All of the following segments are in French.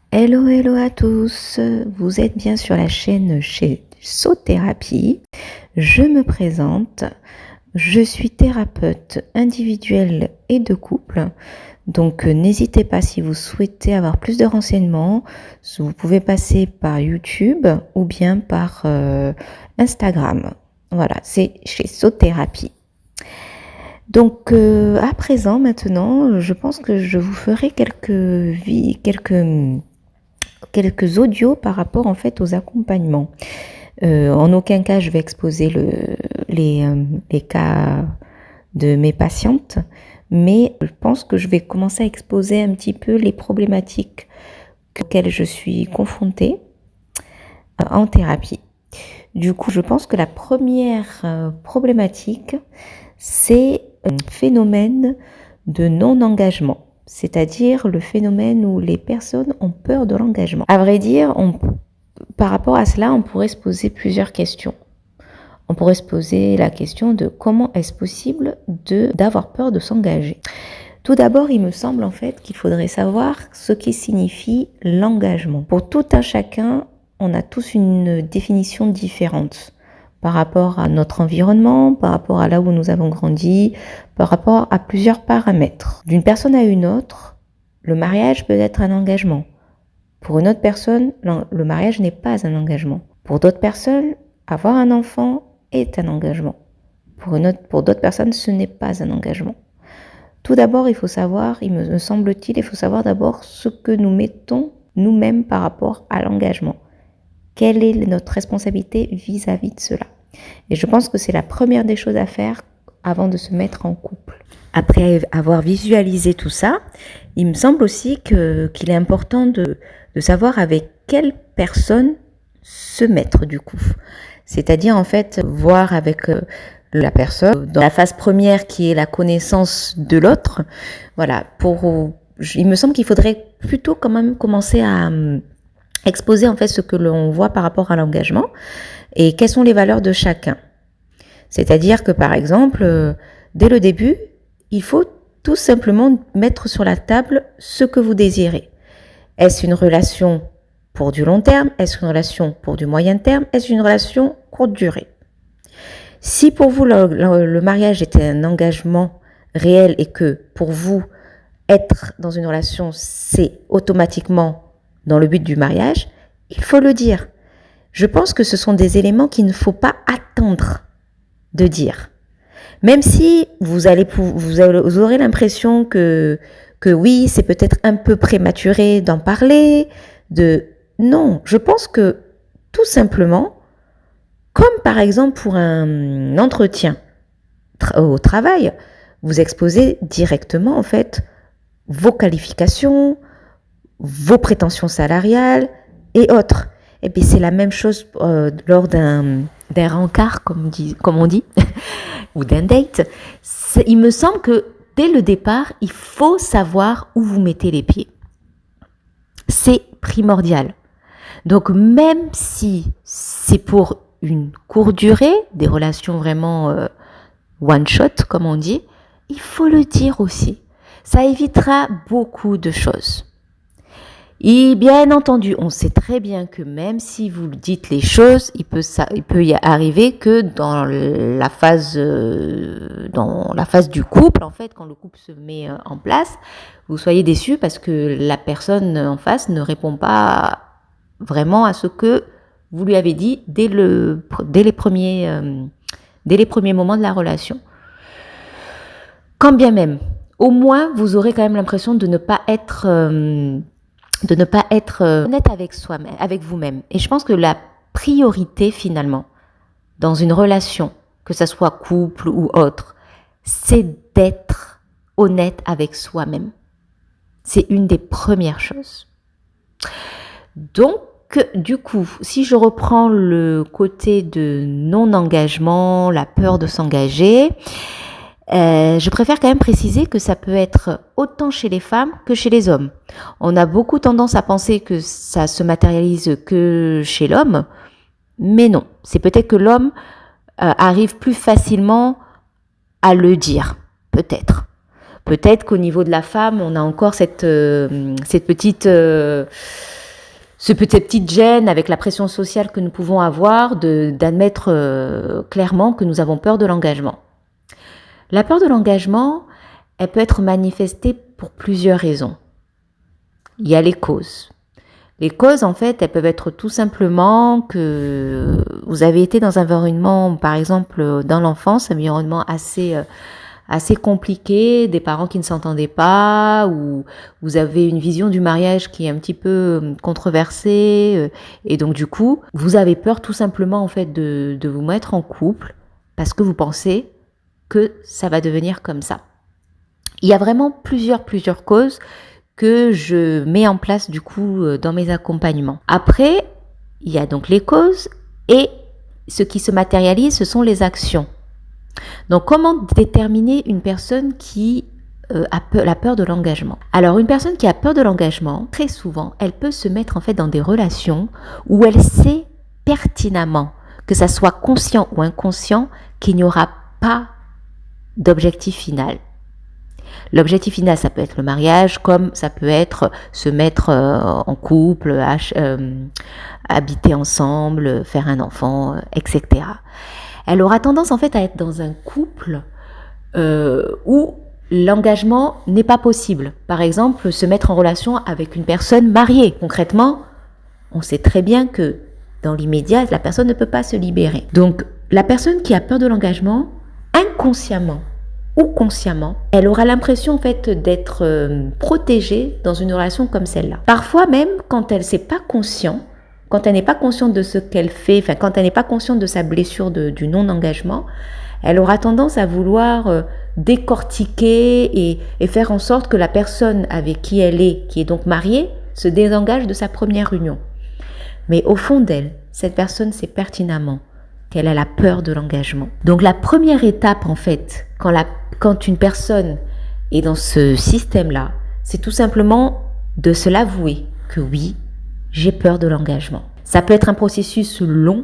Hello, hello à tous, vous êtes bien sur la chaîne chez Sothérapie. Je me présente, je suis thérapeute individuelle et de couple. Donc n'hésitez pas si vous souhaitez avoir plus de renseignements, vous pouvez passer par YouTube ou bien par Instagram. Voilà, c'est chez Sothérapie. Donc à présent, maintenant, je pense que je vous ferai quelques audios par rapport en fait aux accompagnements. En aucun cas je vais exposer les cas de mes patientes, mais je pense que je vais commencer à exposer un petit peu les problématiques auxquelles je suis confrontée en thérapie. Du coup, je pense que la première problématique, c'est un phénomène de non-engagement. C'est-à-dire le phénomène où les personnes ont peur de l'engagement. À vrai dire, par rapport à cela, on pourrait se poser plusieurs questions. On pourrait se poser la question de comment est-ce possible d'avoir peur de s'engager. Tout d'abord, il me semble en fait qu'il faudrait savoir ce qui signifie l'engagement. Pour tout un chacun, on a tous une définition différente par rapport à notre environnement, par rapport à là où nous avons grandi, par rapport à plusieurs paramètres. D'une personne à une autre, le mariage peut être un engagement. Pour une autre personne, le mariage n'est pas un engagement. Pour d'autres personnes, avoir un enfant est un engagement. Pour d'autres personnes, ce n'est pas un engagement. Tout d'abord, il faut savoir, me semble-t-il, il faut savoir d'abord ce que nous mettons nous-mêmes par rapport à l'engagement. Quelle est notre responsabilité vis-à-vis de cela? Et je pense que c'est la première des choses à faire avant de se mettre en couple. Après avoir visualisé tout ça, il me semble aussi qu'il est important de savoir avec quelle personne se mettre du coup. C'est-à-dire en fait voir avec la personne dans la phase première qui est la connaissance de l'autre. Voilà, il me semble qu'il faudrait plutôt quand même commencer à exposer en fait ce que l'on voit par rapport à l'engagement et quelles sont les valeurs de chacun. C'est-à-dire que par exemple, dès le début, il faut tout simplement mettre sur la table ce que vous désirez. Est-ce une relation pour du long terme? Est-ce une relation pour du moyen terme? Est-ce une relation courte durée? Si pour vous le mariage était un engagement réel et que pour vous être dans une relation c'est automatiquement dans le but du mariage, il faut le dire. Je pense que ce sont des éléments qu'il ne faut pas attendre de dire. Même si vous aurez l'impression que oui, c'est peut-être un peu prématuré d'en parler, non, je pense que tout simplement, comme par exemple pour un entretien au travail, vous exposez directement en fait vos qualifications, vos prétentions salariales et autres. Et puis c'est la même chose lors d'un rencard, comme on dit, ou d'un date. Il me semble que dès le départ, il faut savoir où vous mettez les pieds. C'est primordial. Donc même si c'est pour une courte durée, des relations vraiment one shot, comme on dit, il faut le dire aussi. Ça évitera beaucoup de choses. Et bien entendu, on sait très bien que même si vous dites les choses, il peut y arriver que dans la phase du couple, en fait, quand le couple se met en place, vous soyez déçus parce que la personne en face ne répond pas vraiment à ce que vous lui avez dit dès les premiers moments de la relation. Quand bien même, au moins, vous aurez quand même l'impression de ne pas être honnête avec vous-même. Et je pense que la priorité, finalement, dans une relation, que ça soit couple ou autre, c'est d'être honnête avec soi-même. C'est une des premières choses. Donc, du coup, si je reprends le côté de non-engagement, la peur de s'engager, je préfère quand même préciser que ça peut être autant chez les femmes que chez les hommes. On a beaucoup tendance à penser que ça se matérialise que chez l'homme, mais non. C'est peut-être que l'homme arrive plus facilement à le dire, peut-être. Peut-être qu'au niveau de la femme, on a encore cette petite ce petite gêne avec la pression sociale que nous pouvons avoir d'admettre clairement que nous avons peur de l'engagement. La peur de l'engagement, elle peut être manifestée pour plusieurs raisons. Il y a les causes. Les causes, en fait, elles peuvent être tout simplement que vous avez été dans un environnement, par exemple, dans l'enfance, un environnement assez compliqué, des parents qui ne s'entendaient pas, ou vous avez une vision du mariage qui est un petit peu controversée, et donc du coup, vous avez peur tout simplement, en fait, de vous mettre en couple parce que vous pensez que ça va devenir comme ça. Il y a vraiment plusieurs causes que je mets en place du coup dans mes accompagnements. Après, il y a donc les causes et ce qui se matérialise, ce sont les actions. Donc, comment déterminer une personne qui a la peur de l'engagement? Alors, une personne qui a peur de l'engagement, très souvent, elle peut se mettre en fait dans des relations où elle sait pertinemment, que ça soit conscient ou inconscient, qu'il n'y aura pas d'objectif final. L'objectif final, ça peut être le mariage, comme ça peut être se mettre en couple, habiter ensemble, faire un enfant, etc. Elle aura tendance en fait à être dans un couple où l'engagement n'est pas possible. Par exemple, se mettre en relation avec une personne mariée. Concrètement, on sait très bien que dans l'immédiat, la personne ne peut pas se libérer. Donc, la personne qui a peur de l'engagement, inconsciemment ou consciemment, elle aura l'impression en fait d'être protégée dans une relation comme celle-là. Parfois même, quand elle n'est pas consciente, quand elle n'est pas consciente de ce qu'elle fait, enfin quand elle n'est pas consciente de sa blessure du non-engagement, elle aura tendance à vouloir décortiquer et faire en sorte que la personne avec qui elle est, qui est donc mariée, se désengage de sa première union. Mais au fond d'elle, cette personne sait pertinemment qu'elle a la peur de l'engagement. Donc la première étape en fait, quand une personne est dans ce système-là, c'est tout simplement de se l'avouer que oui, j'ai peur de l'engagement. Ça peut être un processus long,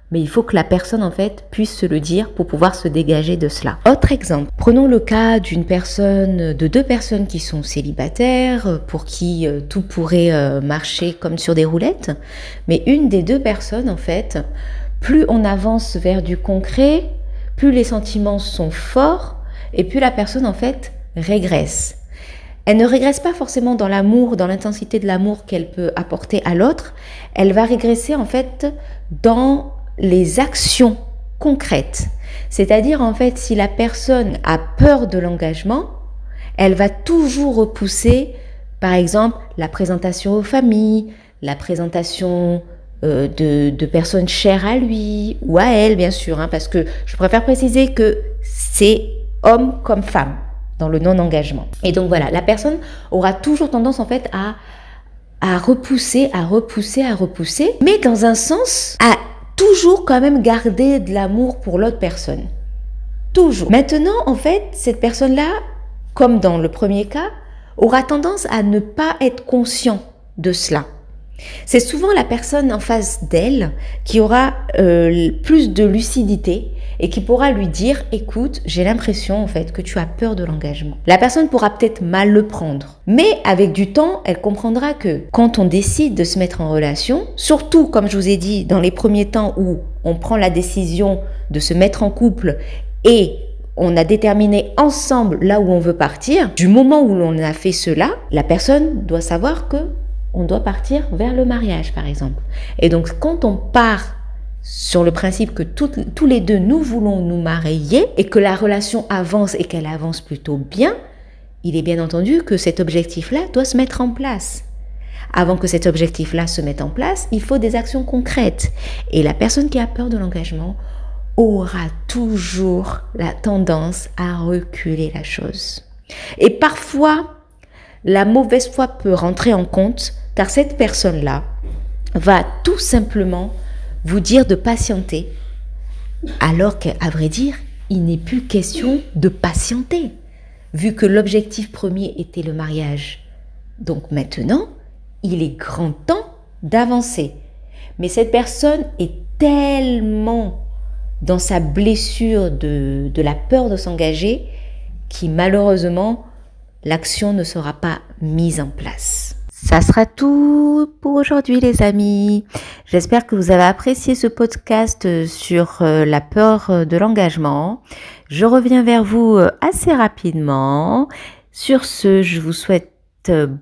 mais il faut que la personne en fait puisse se le dire pour pouvoir se dégager de cela. Autre exemple, prenons le cas de deux personnes qui sont célibataires, pour qui tout pourrait marcher comme sur des roulettes, mais une des deux personnes en fait, plus on avance vers du concret, plus les sentiments sont forts et plus la personne en fait régresse. Elle ne régresse pas forcément dans l'amour, dans l'intensité de l'amour qu'elle peut apporter à l'autre. Elle va régresser en fait dans les actions concrètes. C'est-à-dire en fait, si la personne a peur de l'engagement, elle va toujours repousser, par exemple, la présentation aux familles, la présentation de personnes chères à lui ou à elle, bien sûr, parce que je préfère préciser que c'est homme comme femme dans le non-engagement. Et donc voilà, la personne aura toujours tendance en fait à repousser, mais dans un sens, à toujours quand même garder de l'amour pour l'autre personne. Toujours. Maintenant, en fait, cette personne-là, comme dans le premier cas, aura tendance à ne pas être conscient de cela. C'est souvent la personne en face d'elle qui aura plus de lucidité et qui pourra lui dire « Écoute, j'ai l'impression en fait que tu as peur de l'engagement ». La personne pourra peut-être mal le prendre, mais avec du temps, elle comprendra que quand on décide de se mettre en relation, surtout comme je vous ai dit dans les premiers temps où on prend la décision de se mettre en couple et on a déterminé ensemble là où on veut partir, du moment où l'on a fait cela, la personne doit savoir que on doit partir vers le mariage, par exemple. Et donc, quand on part sur le principe que tous les deux, nous voulons nous marier et que la relation avance et qu'elle avance plutôt bien, il est bien entendu que cet objectif-là doit se mettre en place. Avant que cet objectif-là se mette en place, il faut des actions concrètes. Et la personne qui a peur de l'engagement aura toujours la tendance à reculer la chose. Et parfois, la mauvaise foi peut rentrer en compte, car cette personne-là va tout simplement vous dire de patienter, alors qu'à vrai dire, il n'est plus question de patienter, vu que l'objectif premier était le mariage. Donc maintenant, il est grand temps d'avancer. Mais cette personne est tellement dans sa blessure de la peur de s'engager, qui malheureusement, l'action ne sera pas mise en place. Ça sera tout pour aujourd'hui les amis. J'espère que vous avez apprécié ce podcast sur la peur de l'engagement. Je reviens vers vous assez rapidement. Sur ce, je vous souhaite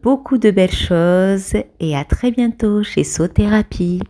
beaucoup de belles choses et à très bientôt chez Sauthérapie.